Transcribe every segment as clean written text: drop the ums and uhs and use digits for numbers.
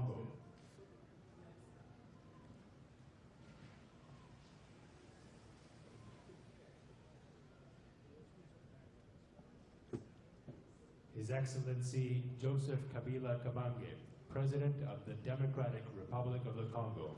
Congo. His Excellency Joseph Kabila Kabange, President of the Democratic Republic of the Congo.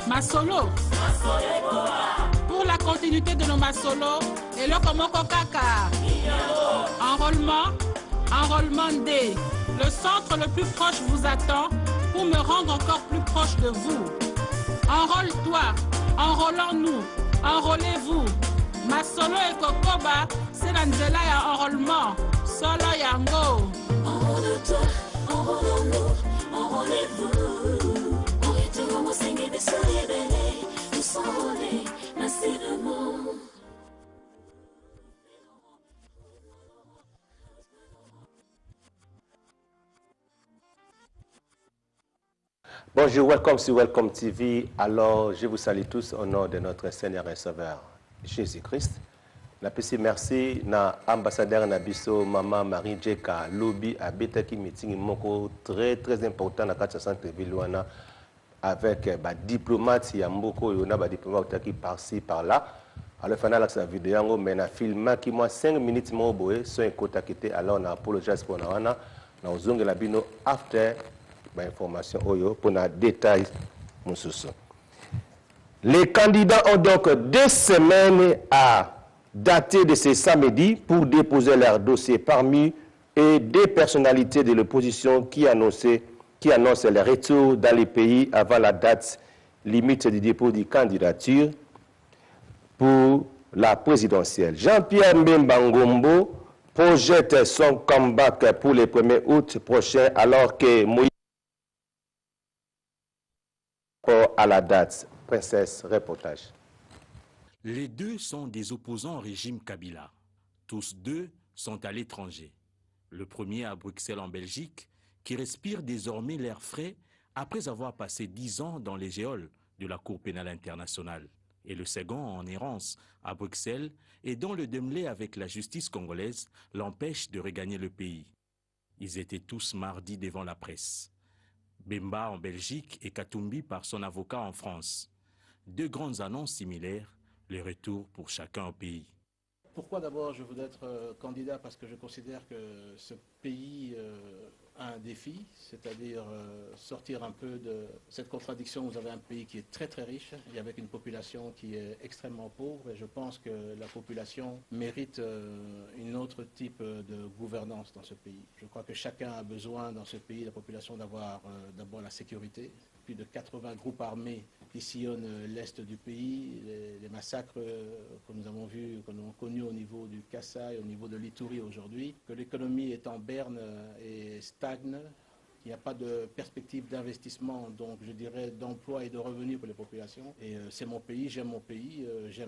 Masolo. Pour la continuité de nos Masolo, et le Komoko Kaka. Enrôlement D. Le centre le plus proche vous attend pour me rendre encore plus proche de vous. Enrôle-toi, enrôlons-nous, enrôlez-vous. Masolo et Kokoba, c'est l'Anzela et enrôlement. Solo Yango. Enrôle-toi, enrôlons-nous, enrôlez-vous. De se révéler, nous s'enrôler, massivement. Bonjour, welcome sur Welcome TV. Alors, je vous salue tous au nom de notre Seigneur et Sauveur Jésus-Christ. La PC merci na ambassadeur Nabiso, Maman Marie Djeka, lobby à Betaki meeting moko très important na kati centre ville wana. Avec des diplomates, il y a beaucoup de diplomates qui par-ci, par-là. Alors, il y a une vidéo, mais un film qui moi 5 minutes, sont contactés. Alors, on apologise pour nous. On a besoin after information pour les détails. Les candidats ont donc 2 semaines à daté de ce samedi pour déposer leur dossier parmi et des personnalités de l'opposition qui annoncent le retour dans les pays avant la date limite du dépôt de candidature pour la présidentielle. Jean-Pierre Mbemba Ngombo projette son comeback pour le 1er août prochain alors que Moïse à la date. Princesse, reportage. Les deux sont des opposants au régime Kabila. Tous deux sont à l'étranger. Le premier à Bruxelles en Belgique, qui respire désormais l'air frais après avoir passé 10 ans dans les geôles de la Cour pénale internationale. Et le second en errance à Bruxelles et dont le démêlé avec la justice congolaise l'empêche de regagner le pays. Ils étaient tous mardi devant la presse. Bemba en Belgique et Katumbi par son avocat en France. Deux grandes annonces similaires, le retour pour chacun au pays. Pourquoi d'abord je voudrais être candidat? Parce que je considère que ce pays a un défi, c'est-à-dire sortir un peu de cette contradiction. Vous avez un pays qui est très très riche et avec une population qui est extrêmement pauvre, et je pense que la population mérite une autre type de gouvernance dans ce pays. Je crois que chacun a besoin dans ce pays, la population, d'avoir d'abord la sécurité. Plus de 80 groupes armés qui sillonnent l'est du pays, les massacres que nous avons vus, que nous avons connus au niveau du Kassai, au niveau de l'Ituri aujourd'hui, que l'économie est en berne et stagne, il n'y a pas de perspective d'investissement, donc je dirais d'emploi et de revenus pour les populations. Et c'est mon pays, j'aime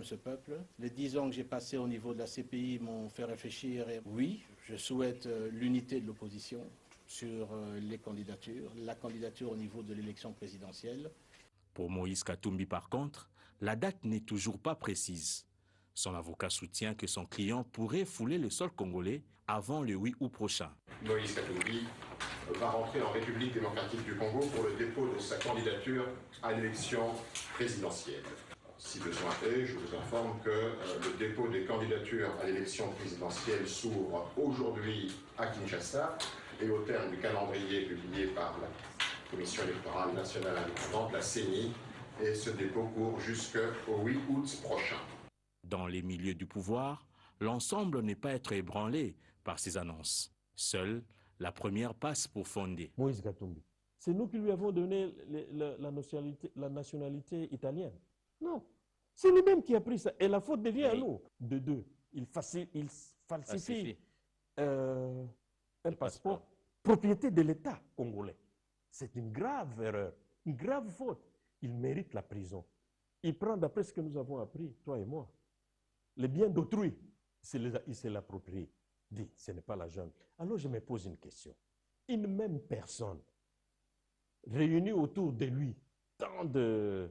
ce peuple. Les 10 ans que j'ai passés au niveau de la CPI m'ont fait réfléchir, et oui, je souhaite l'unité de l'opposition sur les candidatures, la candidature au niveau de l'élection présidentielle. Pour Moïse Katumbi, par contre, la date n'est toujours pas précise. Son avocat soutient que son client pourrait fouler le sol congolais avant le 8 août prochain. Moïse Katumbi va rentrer en République démocratique du Congo pour le dépôt de sa candidature à l'élection présidentielle. Si besoin est, je vous informe que le dépôt des candidatures à l'élection présidentielle s'ouvre aujourd'hui à Kinshasa et au terme du calendrier publié par la Commission électorale nationale indépendante, la CENI, et ce dépôt court jusqu'au 8 août prochain. Dans les milieux du pouvoir, l'ensemble n'est pas être ébranlé par ces annonces. Seule la première passe pour fonder. Moïse Katumbi, c'est nous qui lui avons donné la nationalité italienne. Non, c'est lui-même qui a pris ça. Et la faute devient à nous. De deux, il falsifie un passeport propriété de l'État congolais. C'est une grave erreur, une grave faute. Il mérite la prison. Il prend, d'après ce que nous avons appris, toi et moi, les biens d'autrui, il se l'approprie. Dit, ce n'est pas la jungle. Alors je me pose une question. Une même personne, réunie autour de lui, tant de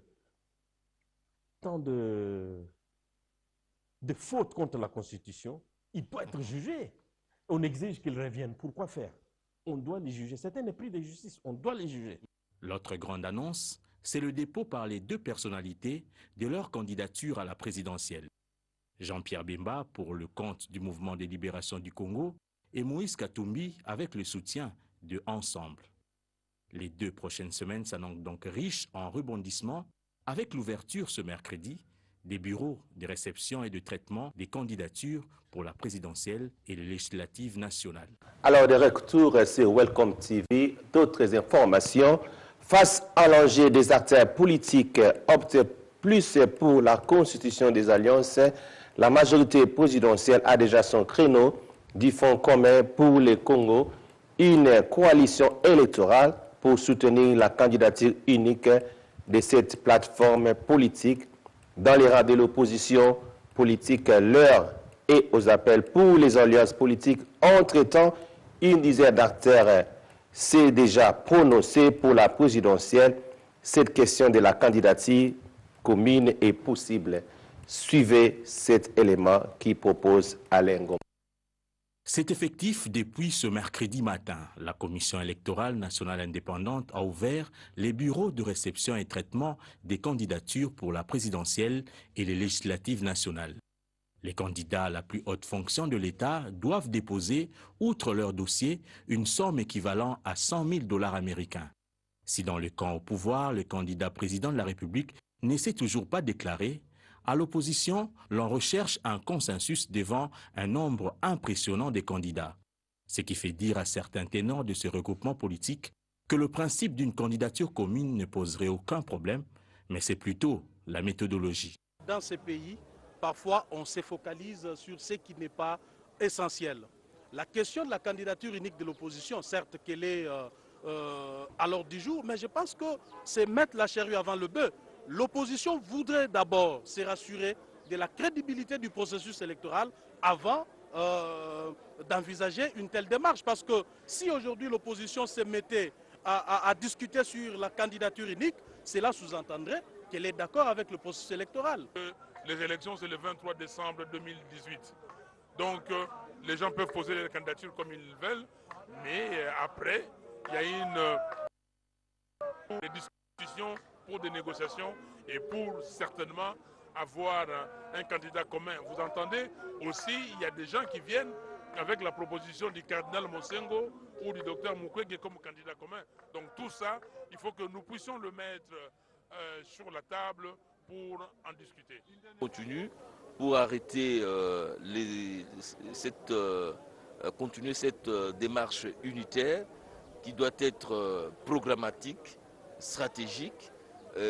fautes contre la Constitution, il doit être jugé. On exige qu'il revienne. Pourquoi faire? On doit les juger. C'est un épris de justice. On doit les juger. L'autre grande annonce, c'est le dépôt par les deux personnalités de leur candidature à la présidentielle. Jean-Pierre Bemba pour le compte du Mouvement de libération du Congo et Moïse Katumbi avec le soutien de Ensemble. Les 2 prochaines semaines s'annoncent donc riches en rebondissements avec l'ouverture ce mercredi des bureaux de réception et de traitement des candidatures pour la présidentielle et les législatives nationales. Alors, de retour sur Welcome TV, d'autres informations. Face à l'enjeu des acteurs politiques optent plus pour la constitution des alliances, la majorité présidentielle a déjà son créneau du Fonds commun pour le Congo, une coalition électorale pour soutenir la candidature unique de cette plateforme politique. Dans les rangs de l'opposition politique, l'heure est aux appels pour les alliances politiques. Entre-temps, une dizaine d'acteurs s'est déjà prononcé pour la présidentielle. Cette question de la candidature commune est possible. Suivez cet élément qui propose Alain Ngom. C'est effectif depuis ce mercredi matin. La Commission électorale nationale indépendante a ouvert les bureaux de réception et traitement des candidatures pour la présidentielle et les législatives nationales. Les candidats à la plus haute fonction de l'État doivent déposer, outre leur dossier, une somme équivalente à 100 000 $ américains. Si dans le camp au pouvoir, le candidat président de la République ne s'est toujours pas déclaré, À l'opposition, l'on recherche un consensus devant un nombre impressionnant de candidats. Ce qui fait dire à certains ténors de ce regroupement politique que le principe d'une candidature commune ne poserait aucun problème, mais c'est plutôt la méthodologie. Dans ces pays, parfois on se focalise sur ce qui n'est pas essentiel. La question de la candidature unique de l'opposition, certes qu'elle est à l'ordre du jour, mais je pense que c'est mettre la charrue avant le bœuf. L'opposition voudrait d'abord se rassurer de la crédibilité du processus électoral avant d'envisager une telle démarche. Parce que si aujourd'hui l'opposition se mettait à discuter sur la candidature unique, cela sous-entendrait qu'elle est d'accord avec le processus électoral. Les élections, c'est le 23 décembre 2018. Donc, les gens peuvent poser les candidatures comme ils veulent, mais après, il y a des discussions pour des négociations et pour certainement avoir un candidat commun. Vous entendez aussi, il y a des gens qui viennent avec la proposition du cardinal Monsengo ou du docteur Mukwege comme candidat commun. Donc tout ça, il faut que nous puissions le mettre sur la table pour en discuter. Continue pour arrêter continuer cette démarche unitaire qui doit être programmatique, stratégique,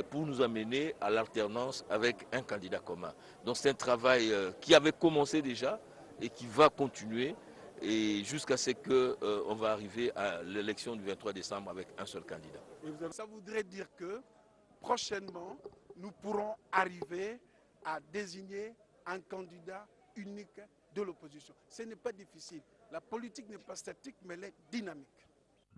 pour nous amener à l'alternance avec un candidat commun. Donc c'est un travail qui avait commencé déjà et qui va continuer et jusqu'à ce qu'on va arriver à l'élection du 23 décembre avec un seul candidat. Ça voudrait dire que prochainement, nous pourrons arriver à désigner un candidat unique de l'opposition. Ce n'est pas difficile. La politique n'est pas statique, mais elle est dynamique.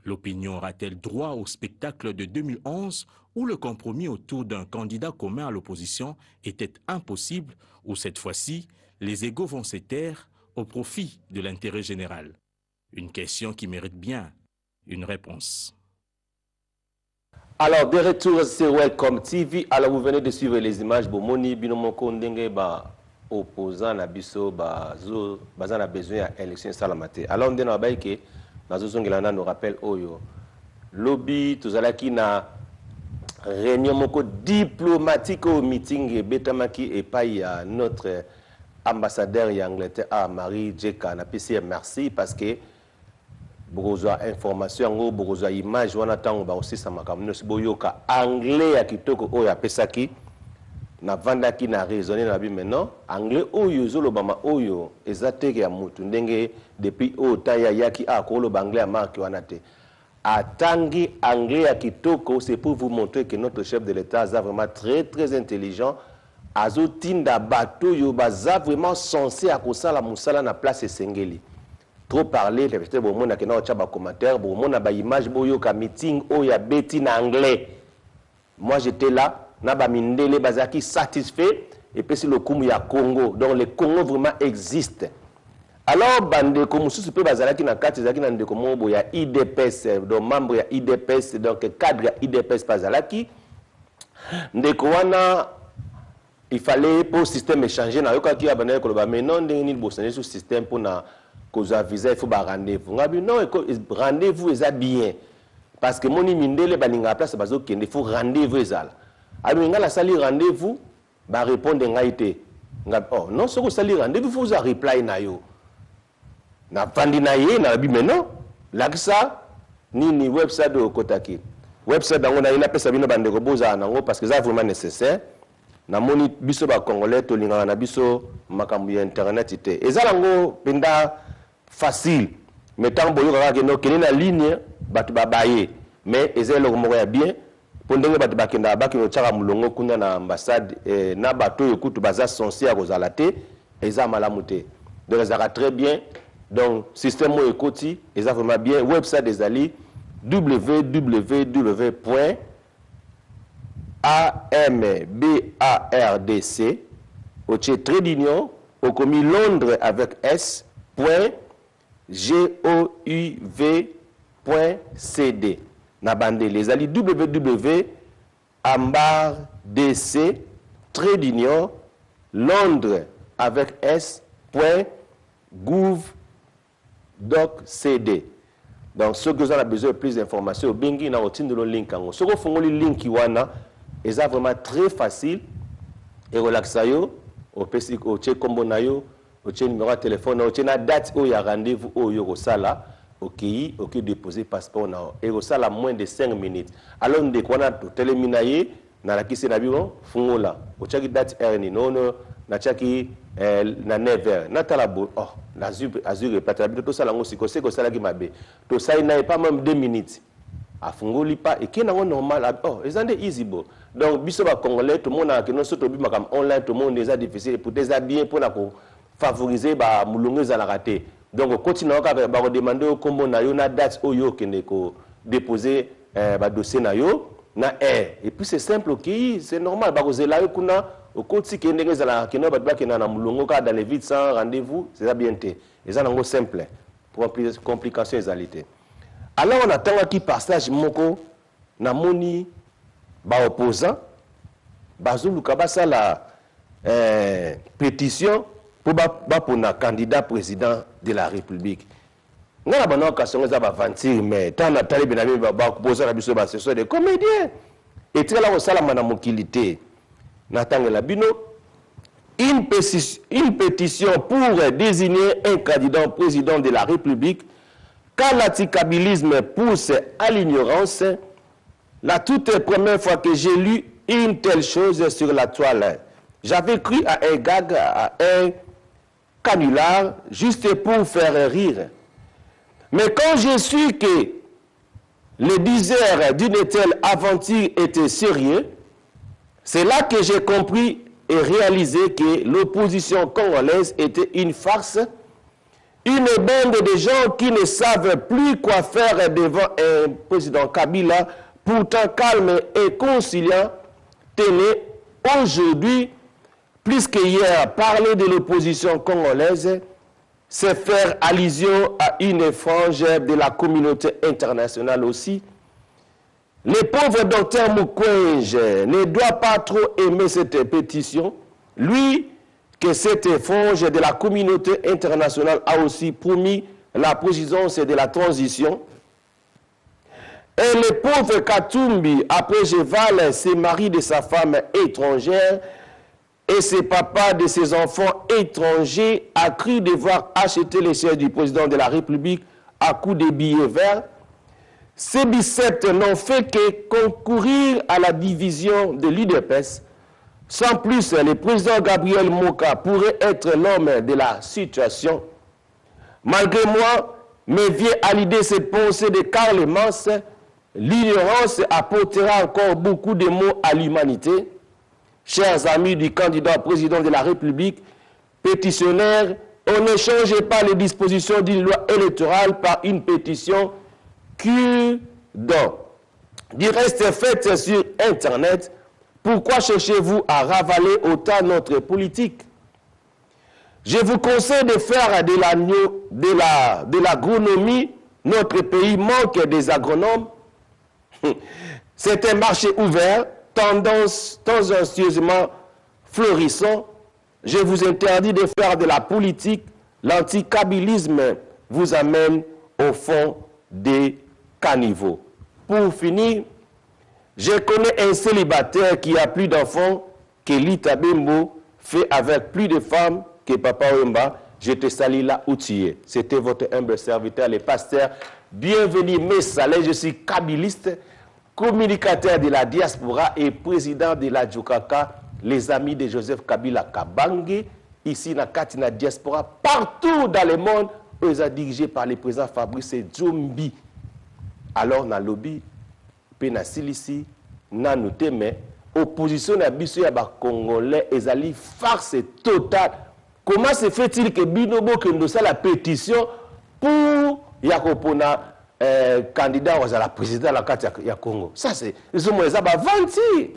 L'opinion aura-t-elle droit au spectacle de 2011 où le compromis autour d'un candidat commun à l'opposition était impossible, ou cette fois-ci, les égos vont se taire au profit de l'intérêt général? Une question qui mérite bien une réponse. Alors, de retour sur Welcome TV. Alors, vous venez de suivre les images. Bomoni, Binomoko, Ndenge, opposant à Bisso, Bazan a besoin d'élection salamate. Alors, on a dit que Nazosongilana nous rappelle Oyo. Lobby, tout ça qui na réunion diplomatique au meeting Betamaki et pas notre ambassadeur d'Angleterre à Marie Djeka. Na PC merci parce que beaucoup information, beaucoup image, on attend aussi ça makamno boyoka anglais ya kitoko oya pesaki na vandaki na raisonner na bi maintenant anglais oyo zolobama oyo ezateke ya mutu ndenge depuis autant ya yaki akolo anglais ya marque wana te atangi anglais ya kitoko. C'est pour vous montrer que notre chef de l'État est vraiment très intelligent. Azotinda bato yo baza vraiment censé à kosala musala na place esengeli. Trop parler, peut-être bon monde na ba commentaire, bon monde na ba image boyo ka meeting oya beti na anglais. Moi j'étais là, na ba mindele bazaki satisfait et puis c'est le kumu ya Congo. Donc le Congo vraiment existe. Alors bande comme sous pe bazalaki na kati zaki na ndeko mobo ya IDPS, donc membre ya IDPS, donc cadre ya IDPS bazalaki. Ndeko wana il fallait pour le système échanger na yoka ki abana ko ba mais non ndenge ni bosane sur système pour na cause visa il faut ba rendez-vous. Ngabi non rendez-vous est bien parce que moni mindele balinga place bazo kende il faut rendez-vous ezala. Abi ngala sali rendez-vous ba répondre ngaité. Ngabi oh non soko sali rendez-vous faut za reply na yo. Na fandi na ye na bi mais non lakisa ni website de Kotaki. Website dango na ina pesa bino bande ko boza nango parce que ça vraiment nécessaire. Na moni biso ba congolais to lingana na biso makambu ya internet ite ezalango penda facile mais tant boyo kaka no kene na ligne batu babaye mais ezelo moko ya bien pour ndenge batu bakenda bakino tsaka mulongo kuna na ambassade na bato yokutu baza censé à kozala te eza malamu te. Donc ezaka très bien. Donc système mo ekoti eza vraiment bien. Website des ali www.ambardc au trait d'union au commis Londres avec s.gouv.cd na bande les ali www.ambardc trait d'union Londres avec s.gouv.cd. Donc ceux qui ont besoin de plus d'informations, bingi na otindelo link ango. Ce qu'on fongoli link wana, est vraiment très facile. et relaxa yo au pesi au che combo na yo au che numéro de téléphone au che na date où il y a rendez-vous au yo sala OK déposer passeport na et au sala moins de 5 minutes alors on dekwana to teleminaye na la kisi na biwo fungola au chaki date erni non na chaki na 9h na talabo oh la azur patla to sala ngosiko seko sala ki mabe to sai na pas même 2 minutes afungoli pas et qui na normal oh ezande easy bo donc biso ba congolais tout le monde a que non soto bi makam online tout le monde déjà difficile pour déshabiller pour na ko favoriser ba mulungeza la raté donc continue ka ba demander au combo na yo na date oyo kende ko déposer ba dossier na yo na et puis c'est simple OK c'est normal ba kozela yo kuna au koti kende ngeza keno ba kena na mulungo ka dans les vides sans rendez-vous c'est ça bien té eza nango simple pour complications ezalité. Alors on attend qui passage moko na moni ba opposant bazuluka basala pétition pour pour na candidat président de la République. Ngana bana occasion za ba ventir mais tant na tali benami ba opposant na biso ba ce sont des comédiens. Et très là on sala na mokilité. Na tangela bino une pétition pour désigner un candidat président de la République. Quand l'aticabilisme pousse à l'ignorance, la toute première fois que j'ai lu une telle chose sur la toile, j'avais cru à un gag, à un canular, juste pour faire rire. Mais quand j'ai su que les diseurs d'une telle aventure étaient sérieux, c'est là que j'ai compris et réalisé que l'opposition congolaise était une farce. Une bande de gens qui ne savent plus quoi faire devant un président Kabila, pourtant calme et conciliant, tenait aujourd'hui, plus qu'hier, parler de l'opposition congolaise, c'est faire allusion à une frange de la communauté internationale aussi. Le pauvre docteur Mukwege ne doit pas trop aimer cette pétition. Lui, que cette frange de la communauté internationale a aussi promis la présidence de la transition. Et le pauvre Katumbi, après Jeval, se marie de sa femme étrangère et ce papa de ses enfants étrangers a cru devoir acheter les chaises du président de la République à coups de billets verts. Ces biceps n'ont fait que concourir à la division de l'UDPS. Sans plus, le président Gabriel Moka pourrait être l'homme de la situation. Malgré moi, me vient à l'idée cette pensée de Karl Marx, l'ignorance apportera encore beaucoup de mots à l'humanité. Chers amis du candidat président de la République, pétitionnaires, on ne change pas les dispositions d'une loi électorale par une pétition qui, du reste faite sur Internet. Pourquoi cherchez-vous à ravaler autant notre politique? Je vous conseille de faire de l'agronomie. Notre pays manque des agronomes. C'est un marché ouvert, tendancieusement florissant. Je vous interdis de faire de la politique. L'anticabilisme vous amène au fond des caniveaux. Pour finir, je connais un célibataire qui a plus d'enfants que Lita Bembo fait avec plus de femmes que Papa Wemba. Je te salue là où tu es. C'était votre humble serviteur, le pasteur. Bienvenue, mes salés. Je suis kabiliste, communicateur de la diaspora et président de la Djokaka, les amis de Joseph Kabila Kabange, ici dans la diaspora, partout dans le monde, eux sont dirigés par le président Fabrice Djombi. Alors, dans le lobby, Penasilisi, Nanuteme, opposition à Bissou Yaba Congolais, ezali farce totale. Comment se fait-il que Binobo Kendosa la pétition pour Yakopona candidat à la présidence de la carte ya Congo? Ça c'est les hommes les abavanti.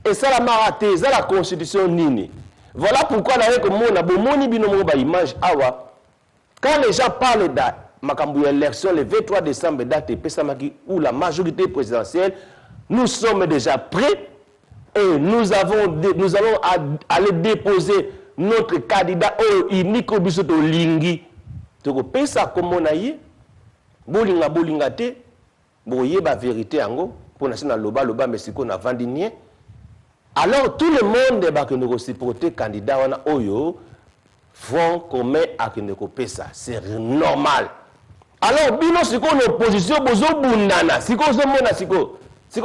Et ça la maraté, ça la constitution nini. Voilà pourquoi là que mon abomoni binomo ba image awa. Quand les gens parlent de Makambu élection le 23 décembre date Pesamaki où la majorité présidentielle, nous sommes déjà prêts et nous allons aller déposer notre candidat unique au bisoto lingi. Donc pesa comme on a eu bolinga te boye ba vérité ango pour national loba mais siko na vandinier Alors tout le monde va nous supporter candidat wana oyo front commun à Kendeko Pesa. C'est normal. Alors bino siko l'opposition bozo bundana siko zo mona siko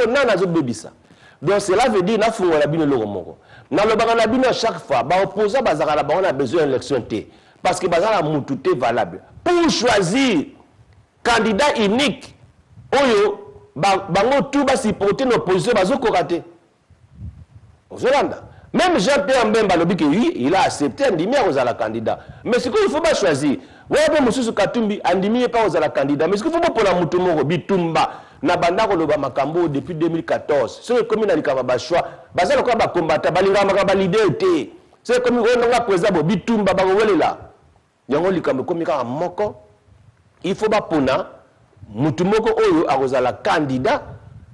nana zo bebisa. Donc cela veut dire na fungola bino loko moko. Na lobaka na bino chaque fois ba opposant bazaka la ba on a besoin d'élection té parce que bazala mututé valable. Pour choisir candidat unique oyo bango tout ba supporter l'opposition bazo koraté. Même Jean-Pierre Mbemba lobi que oui, il a accepté Andimi à la candidat. Mais ce qu'il faut pas choisir. Ouais, monsieur Katumbi Andimi n'est pas aux la candidat. Mais ce qu'il faut pas pour la Moutoumoro Bitumba na banda ko loba makambo depuis 2014. C'est comme il a dit qu'on va choix. Bazalo ko ba combattre balinga makaba leader té. C'est comme on a président Bitumba ba wole là. Yango likambo comme ka moko. Il faut pas pona Moutoumoko oyo a la candidat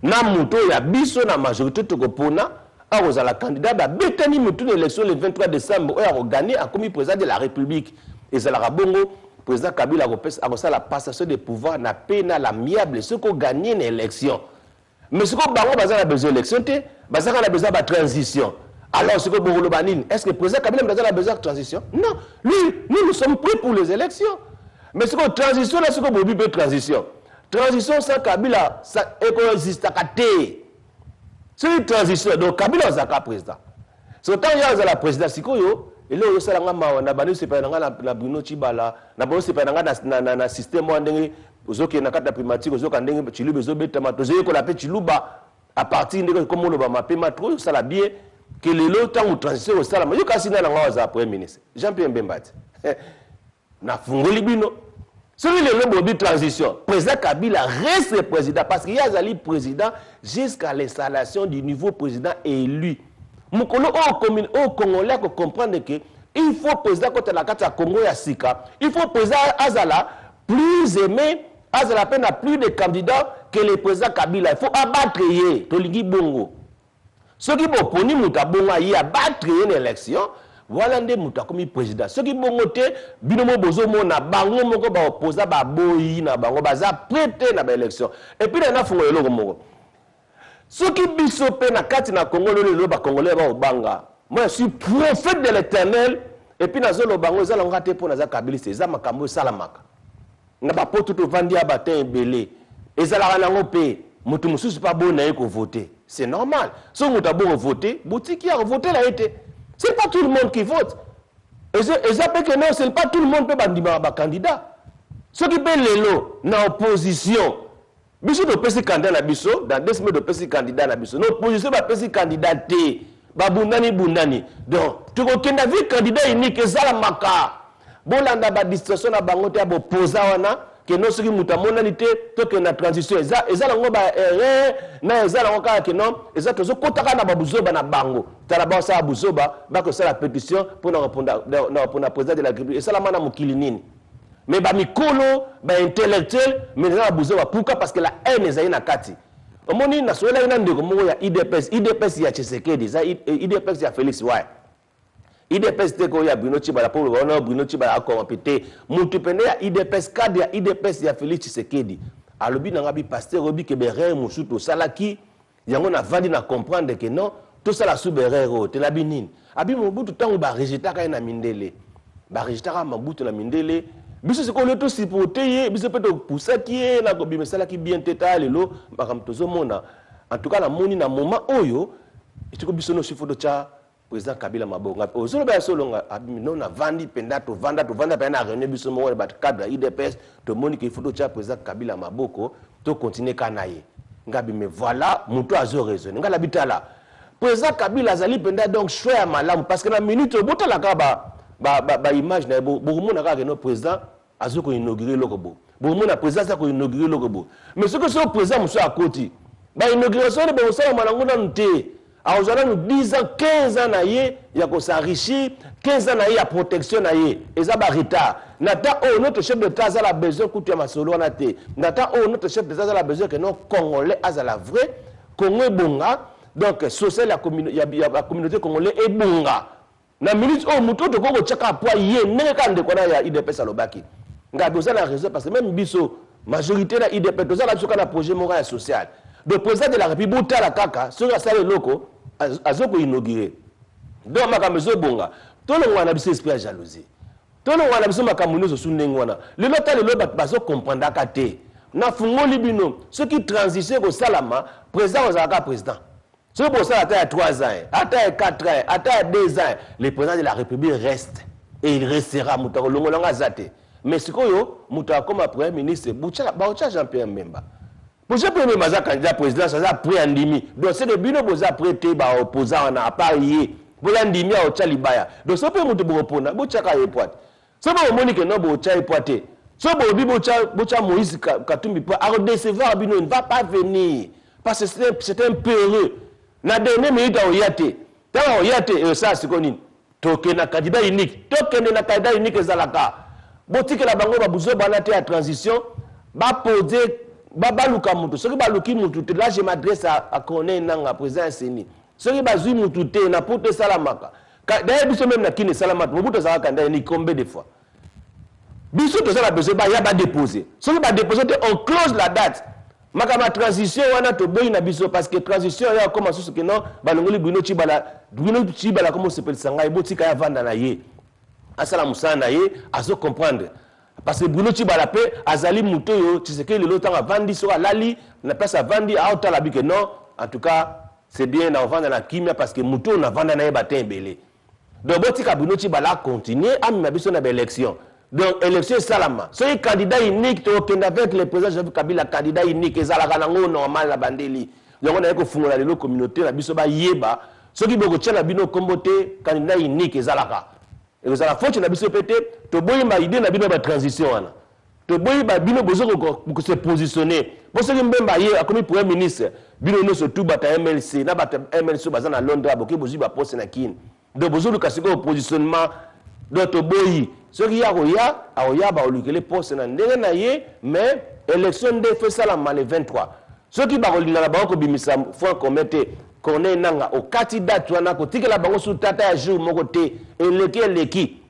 na muto ya biso na majorité to ko pona. La candidat a bétani mutu l'élection le 23 décembre a gagné a commis président de la République et c'est la bongo président Kabila a la passation de pouvoir na paix na l'amiable ce qu'on gagné l'élection mais ce qu'on a besoin d'élection bazaka a besoin de transition alors ce que bongolo banine est-ce que président Kabila a besoin de transition non lui nous sommes prêts pour les élections mais ce qu'on transition là ce qu'on bobi de transition sans Kabila ça existe à côté. C'est une transition. Donc, Kabila Zaka président. C'est quand il y a la présidence, c'est quoi yo? Et là, il y a la banque, c'est pas na Bruno Chibala, na banque, c'est pas na système ndenge, ozoki na kata primatique, ozoki ndenge chiluba zobeta matozo ko la pe chiluba à partir de comme on va mapper matro, ça la bien que les lots temps ou transition au sala. Yo kasi na nga za premier ministre. Jean-Pierre Mbemba. Na fungoli bino. Celui de transition, président Kabila reste président parce qu'il y a un président jusqu'à l'installation du nouveau président élu. Mukolo au Congolais comprendre que il faut président quand la carte à Congo et à Sika, il faut président Azala plus aimé, Azala peine à plus de candidats que le président Kabila. Il faut abattre Toligi Bongo. Ceux qui vont poni Mutabonga y abattre une élection. Voilà nde muta comme président. Ce qui bongote binomo bozo mona bango moko ba opposa ba boyi na bango baza prêté na ba élection. Et puis na fungo eloko moko. Ce qui bisope na kati na Congo le ba congolais ba obanga. Moi je suis prophète de l'Éternel et puis na zolo bango za longa te po na za kabiliste za makambo salamaka. Na ba poto to vandi abatin ebele. Ezala na ngope mutu mususu pa bona ko voter. C'est normal. So muta bon voter, boutique a voter la été. Ce n'est pas tout le monde qui vote. Et ça peut que non, ce n'est pas tout le monde qui peut être candidat. Ceux qui paient les lots dans l'opposition, Biso de pesi candidat na biso, dans 2 semaines de pesi candidat na biso. L'opposition va pesi candidat te. Bundani. Donc, tu reconnais vu candidat unique, ça la maka. Bolanda ba distraction na bango te abo posa wana, que non soki mutamonanité, to que na transition. Eza la ngoba na eza la ngoka que non, eza tozo kotaka na babuzoba na bango. Tala ba sa buzoba, ba ko ça la pétition pour na répondre président de la République. Et ça la mana mukili nini. Mais ba mikolo, ba intellectuel, mais na buzoba pourquoi parce que la haine eza na kati. Omoni na soela ina ndeko mo ya IDPS ya Tshisekedi, za IDPS ya Félix Waye. IDPS te ko ya Bruno Chibala pour le Bruno Chibala a compété mutu pene ya IDPS cadre ya IDPS ya Félix Tshisekedi. Alobi na ngabi pasteur obi ke berere musuto salaki yango na vandi na comprendre que non tout ça la sous berere te la binine. Abi mobutu tango ba rejeter ka na mindele. Ba rejeter ka mabutu na mindele. Biso se ko le to sipoter biso peut pousser qui na ko bimesala ki bien teta lelo bakam tozo mona. En tout cas la moni na moment oyo etiko biso no sifoto cha président Kabila Mabonga ozolo ba solonga abimino na vandi penda to vanda pena réunion biso mo ba cadre IDPS to moni que photo cha président Kabila Maboko to continuer kanaye ngabi mais voilà muto azo raison ngala bitala président Kabila azali penda donc choix malamu parce que na minute botala ka ba image na bomona ka que no président azo ko inaugurer lokobo bomona président sa ko inaugurer lokobo mais ce que ce président monsieur à côté ba inauguration de ba osala malango na nté. Alors, nous 10 ans, 15 ans, il y a s'enrichir, 15 ans, il y a protection, et ça va retard. Notre chef d'État a besoin que tu aies ma solo, notre chef d'État a besoin que nos Congolais aient la vraie, Congo est bonga, donc, social, il y a la communauté congolaise est bonga. Dans la minute où nous avons dit que il y a IDPS à l'Obaki. Nous avons raison parce que même biso, majorité de l'IDPS, nous avons un projet moral et social. Le président de la République, la Kaka, sur la salle locaux, azoko inauguré. Donc makambo ezobonga. Tolongwa na biso esprit ya jalousie. Tolongwa na biso makambo nyonso su ndenge wana. Lelo ta lelo bazo comprendre te. Na fungoli bino ceux qui transition ko salama président ozalaka président. Ceux qui ça à 3 ans, à 4 ans, à 2 ans, le président de la République reste et il restera mutako longolanga zate. Mais ce que muta comme premier ministre Baucha Jean-Pierre Memba. Pour ce premier ministre candidat président ça a pris andimi. Donc c'est le bino boza prêté ba opposant na appareillé. Bola ndimi a ocha libaya. Donc ce peut mutu borepona bocha ka epoate. Ce peut monique non bocha epoate. Ce peut bi bocha Moïse Katumbi pour à décevoir bino ne va pas venir parce que c'est un peureux. Na dernière minute a oyate. Dans oyate et ça c'est connu. Toke na candidat unique. Toke na candidat unique ezalaka. Botike la bango ba buzo banate à transition ba poser ba baluka mutu. Ce qui baluki mutu là je m'adresse à connaître nanga président Seni. Ce qui bazui mutu te na pote salamaka. D'ailleurs biso même na kine salamaka. Mobuto za candidat unique combien de fois. Biso to ça la besoin ba ya ba déposer. Ce qui ba déposer on close la date. Makama transition wana to boy na biso parce que transition ya comme ce que non balongoli Bruno Chibala comment s'appelle sanga botika ya vanda na ye asala musana ye azo comprendre parce que Bruno Chibala pe azali muto yo tseke le lotanga vandi so alali na place vandi a otala bi que non en tout cas c'est bien na vanda na kimia parce que muto na vanda na ye batembele donc botika Bruno Chibala continuer a mi biso na élection. Donc, élection salama. Soyez candidat unique, tu es avec le président Joseph Kabila, candidat unique, et ça la normal la bandeli. Donc, on a que fondre la communauté, la bisoba yeba. Ceux qui veulent que la bino comboté, candidat unique, et ça la. Et ça la faute, la bisopété, tu bois ma idée, la bino ba transition. Tu bois ba bino besoin de se positionner. Pour ceux qui m'aiment hier, comme premier ministre, bino no surtout bata MLC, na bata MLC bazana Londres, boki bozi ba poste na kin. Donc, besoin de casser au positionnement. Donc, tu bois. Ce qui y a Aoya, les postes na mais élection de fait ça le 23. Ce qui baroli na la banque bimisa faut commettre connaît nanga au candidat tu na ko tikela bango sous tata ya jour moko te eleki.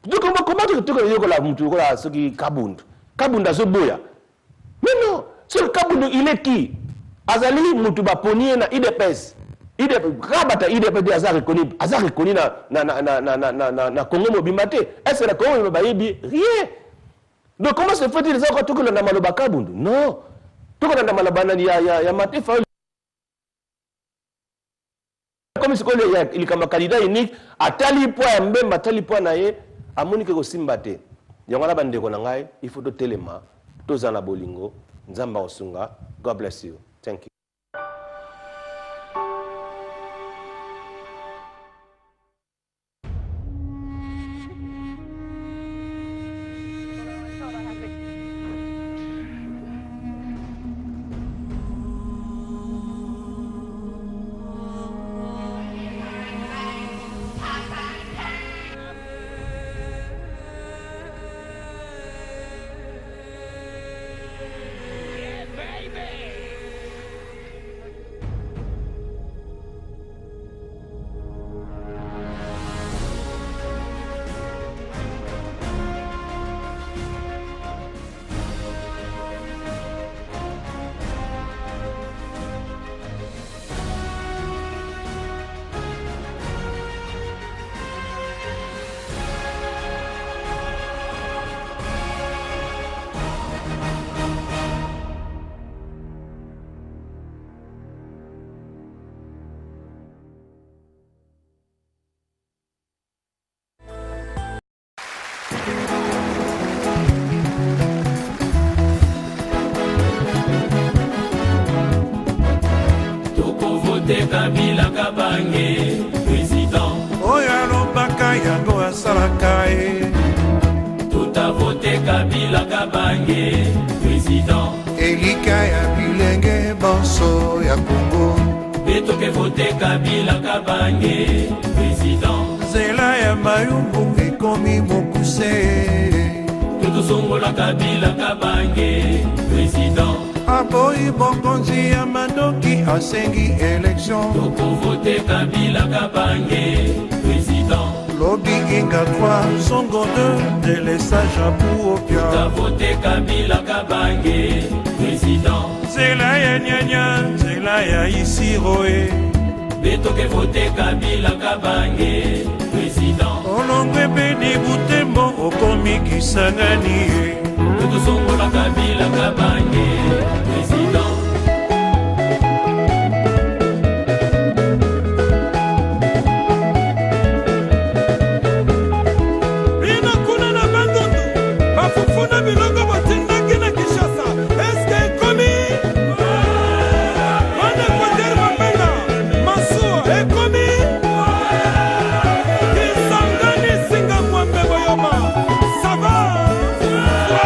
Donc comment tu ko la mutu ko la ce qui kabunda so boya. Mais non, ce kabunda il est qui? Azali mutu ba ponier na IDPS. IDP de Azar reconnu na Congo Mobimate. Est-ce que la Congo Mobimaté rien? Donc comment se fait-il que tout le monde a Kabundu? Non. Tout le monde a ya maté fa. Comme ce que il comme candidat unique à tali point mbemba tali point na ye amoni ke ko simbate. Yongala bandeko na ngai il faut to telema tozana bolingo nzamba osunga. God bless you. Thank you. Kabila Kabange, président. Oya lobaka yango asalaka e. Tout a voté Kabila Kabange, président. Elika ya bilenge banso ya Congo. Betoke voté Kabila Kabange, président. Zela ya mayumbu ekomi mokuse. Tout songola Kabila Kabange, président. Aboyi bokonzi ya mandoki asengi élection. Toko voté Kabila Kabange, président. Lobi Inga 3, Songo 2, délesage à Pouopia. Tout a voté Kabila Kabange, président. Zela ya nyanya, zela ya Isiroe. betoke vote Kabila Kabange président. Olongwe Beni Butembo okomi Kisangani. Totosongola Kabila Kabange président. Funa bilongo botindaki na Kinshasa. Eske ekomi? Wana Equateur Mapenda Masua ekomi? Kisangani Singa Mwambe Boyoma. Ça va? Voilà.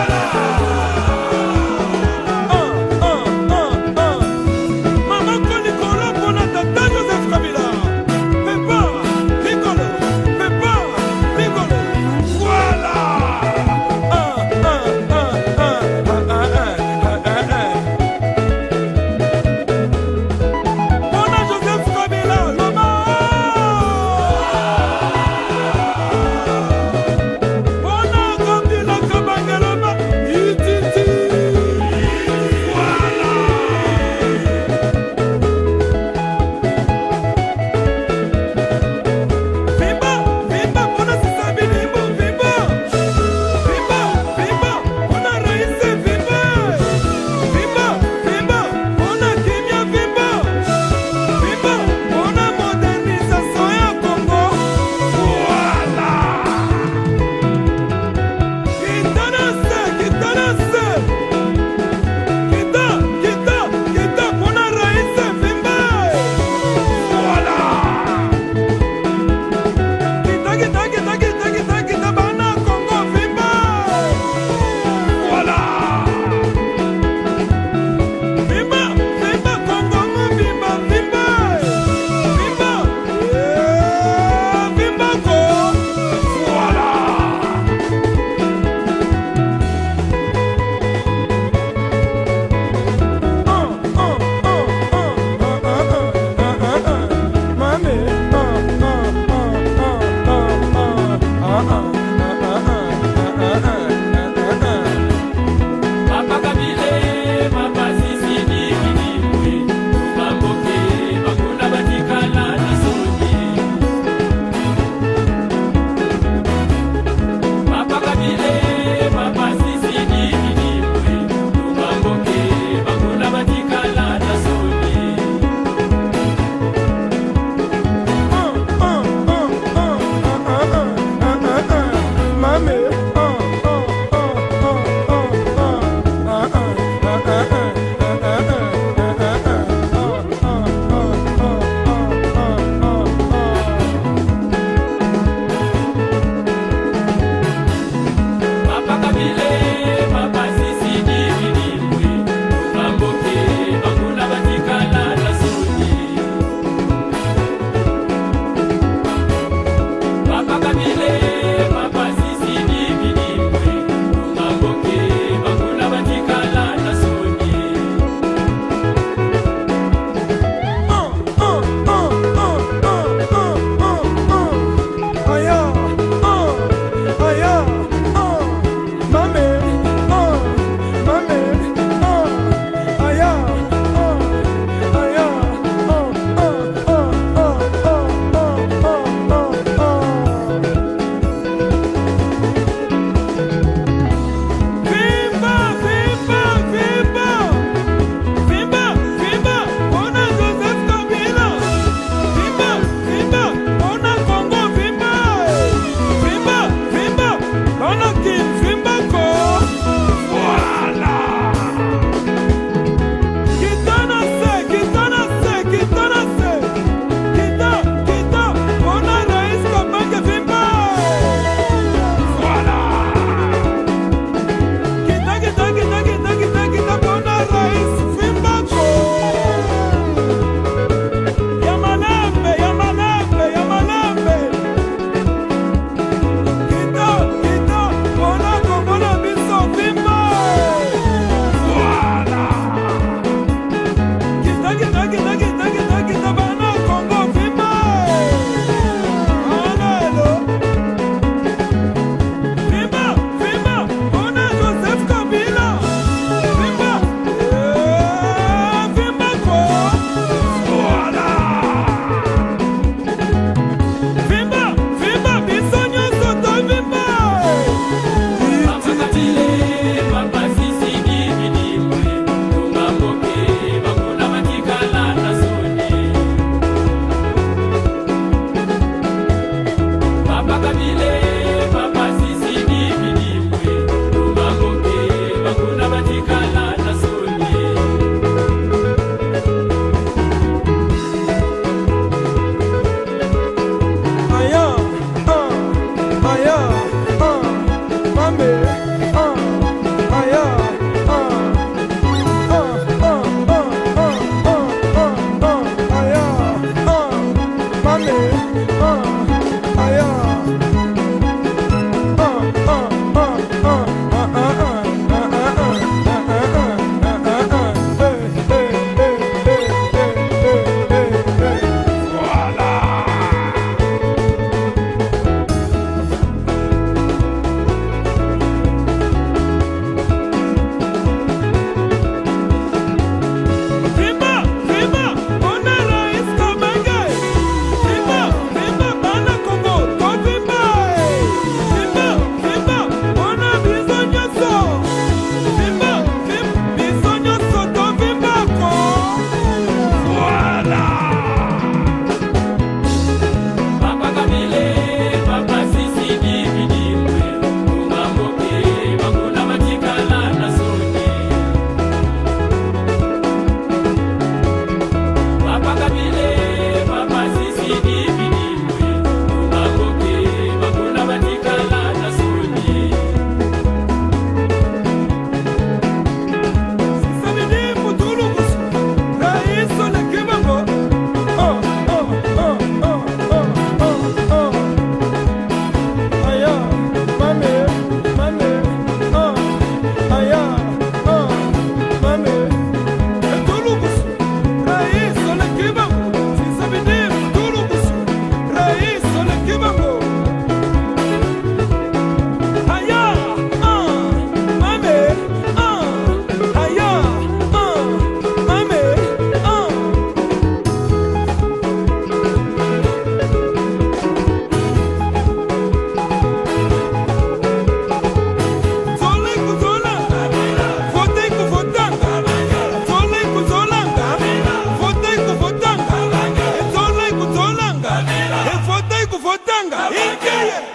tai kuvotanga ikeye